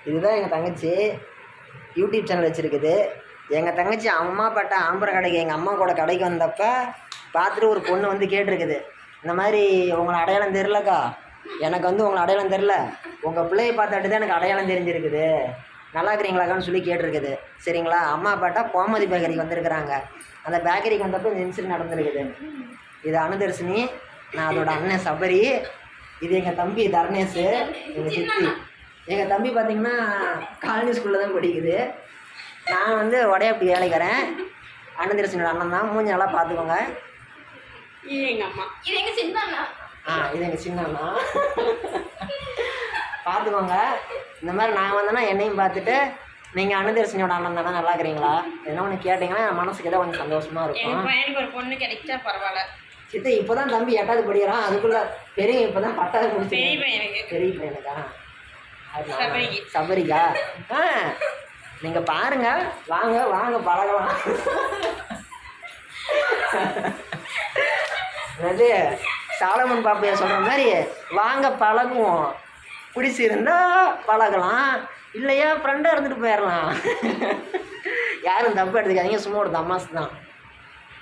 இதுதான் எங்கள் தங்கச்சி யூடியூப் சேனல் வச்சுருக்குது. எங்கள் தங்கச்சி அம்மா பட்ட ஆம்பரை கடைக்கு எங்கள் அம்மா கூட கடைக்கு வந்தப்போ பார்த்துட்டு ஒரு பொண்ணு வந்து கேட்டிருக்குது, இந்த மாதிரி உங்களை அடையாளம் தெரிலக்கா, எனக்கு வந்து உங்களை அடையாளம் தெரில, உங்கள் பிள்ளையை பார்த்தாட்டு தான் எனக்கு அடையாளம் தெரிஞ்சிருக்குது, நல்லா இருக்கிறீங்களாக்கான்னு சொல்லி கேட்டிருக்குது. சரிங்களா, அம்மா அப்பாட்டா கோமதி பேக்கரிக்கு வந்திருக்கிறாங்க. அந்த பேக்கரிக்கு வந்தப்போ இந்த இன்சிடென்ட் நடந்திருக்குது. இது அனுதர்ஷினி, நான் அதோட அண்ணன் சபரி, இது எங்கள் தம்பி தர்ணேஷு, எங்கள் சித்தி. எங்கள் தம்பி பார்த்திங்கன்னா காலனி ஸ்கூலில் தான் படிக்குது. நான் வந்து உடையாப்பட்டி வேலைக்கிறேன். அனுதர்ஷினோட அண்ணன் தான். மூஞ்சி நல்லா பார்த்துக்கோங்க. இது எங்கள் அம்மா, இது எங்கள் சின்ன அண்ணா. இது எங்கள் சின்ன அண்ணா. பார்த்துக்கோங்க. இந்த மாதிரி நான் வந்தேன்னா என்னையும் பார்த்துட்டு நீங்கள் அனுதர்ஷினியோட அண்ணன் தானே, நல்லா இருக்கிறீங்களா, என்ன ஒன்று கேட்டிங்கன்னா மனசுக்கு ஏதோ கொஞ்சம் சந்தோஷமாக இருக்கும். பையனுக்கு ஒரு பொண்ணு கிடைச்சா பரவாயில்ல. சித்த இப்போ தான் தம்பி 8வது படிக்கிறான். அதுக்குள்ளே பெரிய இப்போ தான் 10வது முடிச்சு. பெரிய பையனுக்கா? சபரிக்கா? நீங்கள் பாருங்க, வாங்க வாங்க பழகலாம். அது சாலமன் பாப்பையா சொல்கிற மாதிரி வாங்க பழகுவோம், பிடிச்சிருந்தா பழகலாம், இல்லையா ஃப்ரெண்டாக இருந்துட்டு போயிடலாம். யாரும் தப்பு எடுத்துக்காதீங்க, சும்மா ஒரு தமாசு தான்.